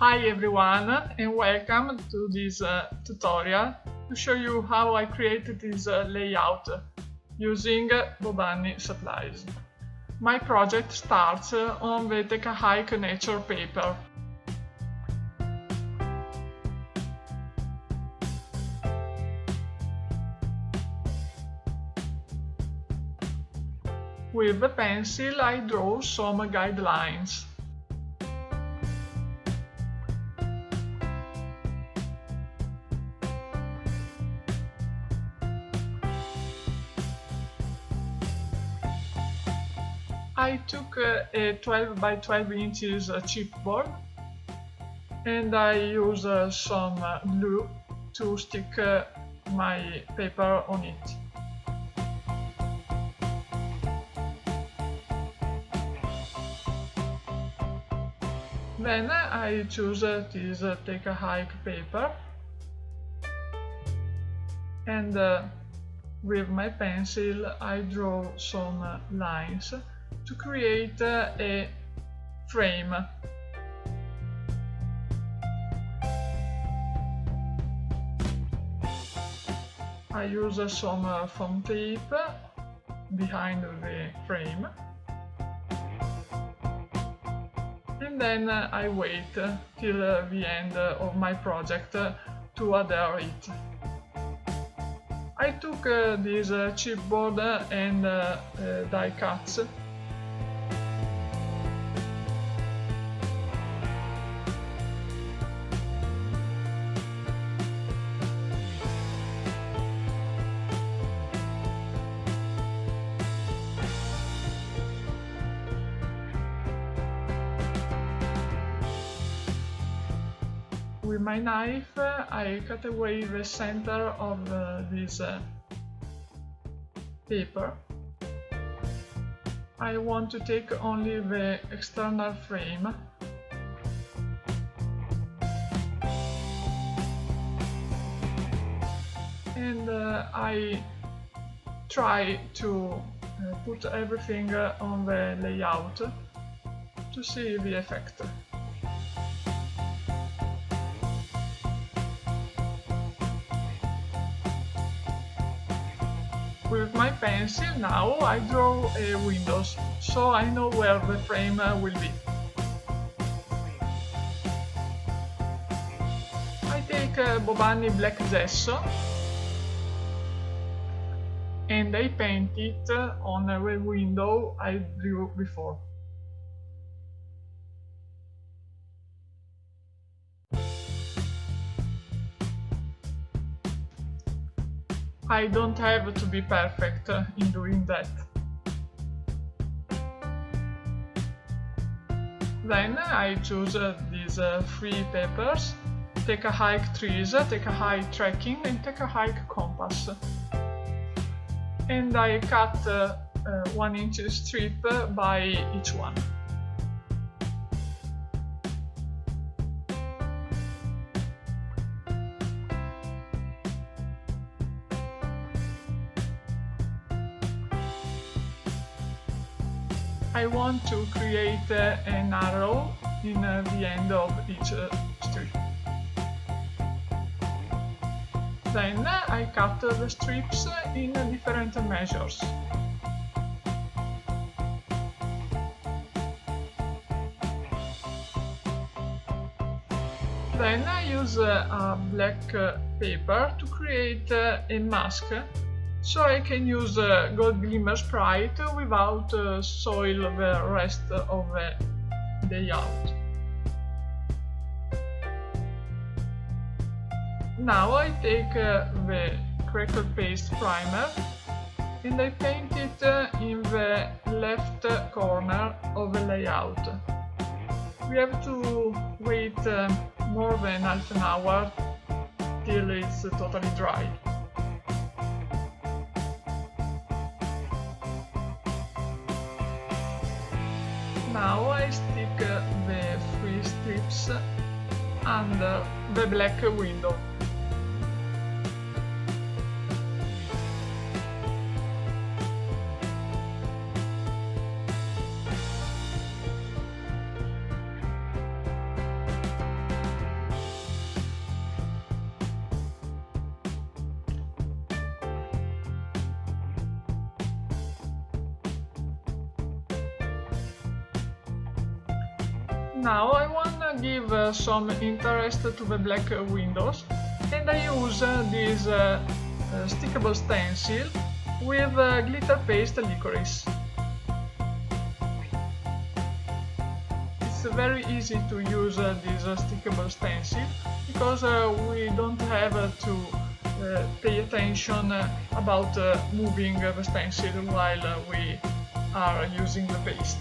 Hi everyone and welcome to this tutorial to show you how I created this layout using BoBunny supplies. My project starts on the Take a Hike nature paper. With the pencil I draw some guidelines. I took a 12 by 12 inches chipboard and I use some glue to stick my paper on it. Then I choose this Take a Hike paper and with my pencil I draw some lines to create a frame. I use some foam tape behind the frame and then I wait till the end of my project to adhere it. I took this chipboard and die cuts. With my knife I cut away the center of this paper. I want to take only the external frame. And I try to put everything on the layout to see the effect. With my pencil now I draw a windows, so I know where the frame will be. I take BoBunny black gesso and I paint it on the window I drew before. I don't have to be perfect in doing that. Then I choose these three papers: Take a Hike trees, Take a Hike trekking and Take a Hike compass. And I cut 1 inch strip by each one. I want to create an arrow in the end of each strip. Then I cut the strips in different measures. Then I use a black paper to create a mask, so I can use gold glimmer sprite without soil the rest of the layout. Now I take the crackle paste primer and I paint it in the left corner of the layout. We have to wait more than half an hour till it's totally dry. Now I stick the three strips under the black window. Now I want to give some interest to the black windows, and I use this stickable stencil with glitter paste licorice. It's very easy to use this stickable stencil because we don't have to pay attention about moving the stencil while we are using the paste.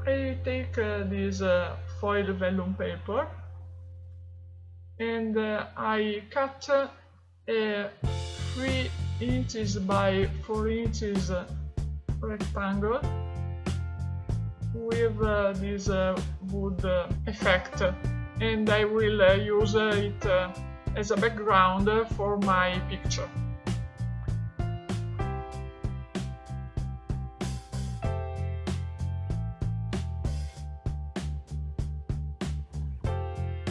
I take this foil vellum paper and I cut a 3 inches by 4 inches rectangle with this wood effect, and I will use it as a background for my picture.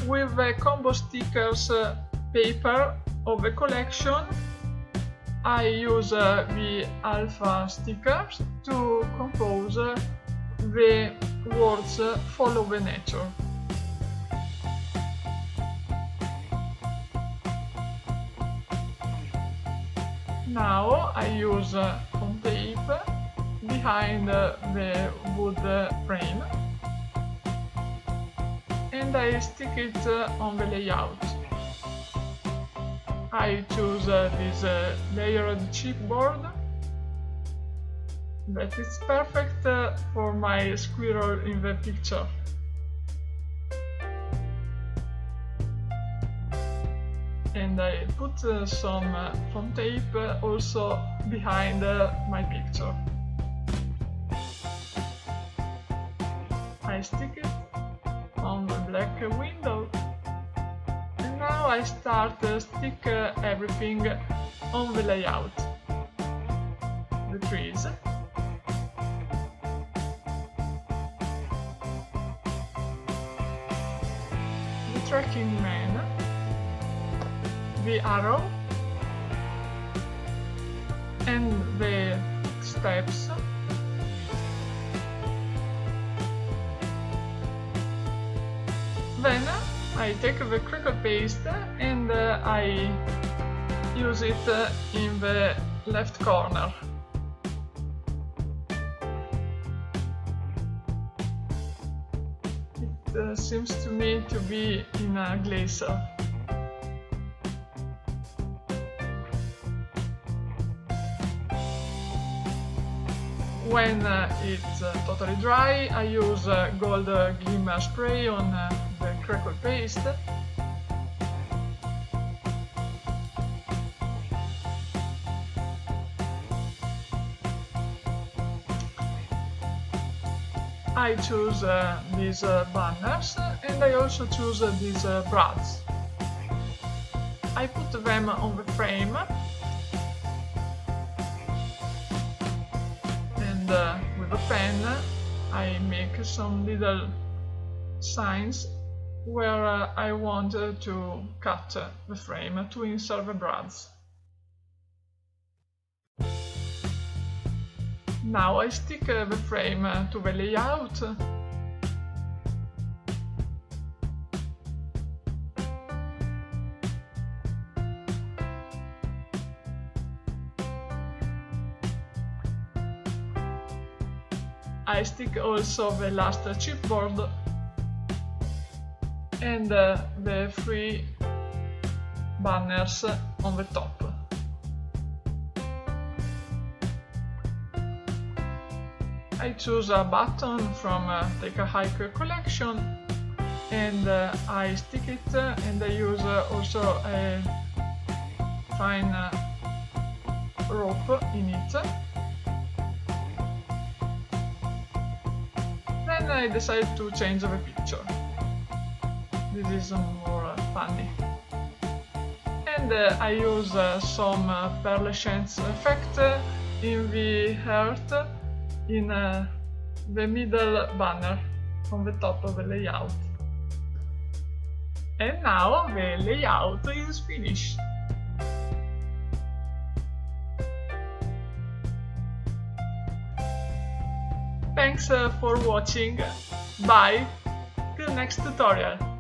With the combo stickers paper of the collection, I use the alpha stickers to compose the words "Follow the nature". Now I use foam tape behind the wood frame, and I stick it on the layout. I choose this layered chipboard that is perfect for my squirrel in the picture. And I put some foam tape also behind my picture. I stick it on the black window, and now I start to stick everything on the layout. The trees, the trekking man, the arrow, and the steps. Then I take the crackle paste and I use it in the left corner. It seems to me to be in a gesso. When it's totally dry, I use gold glimmer spray on the crackle paste. I choose these banners, and I also choose these brads. I put them on the frame, and with a pen I make some little signs where I want to cut the frame to insert the brads. Now I stick the frame to the layout. I stick also the last chipboard and the 3 banners on the top. I choose a button from Take a Hike collection, and I stick it, and I use also a fine rope in it. Then I decide to change the picture. This is more funny. And I use some pearlescence effect in the heart in the middle banner on the top of the layout. And now the layout is finished. Thanks for watching. Bye. Till next tutorial.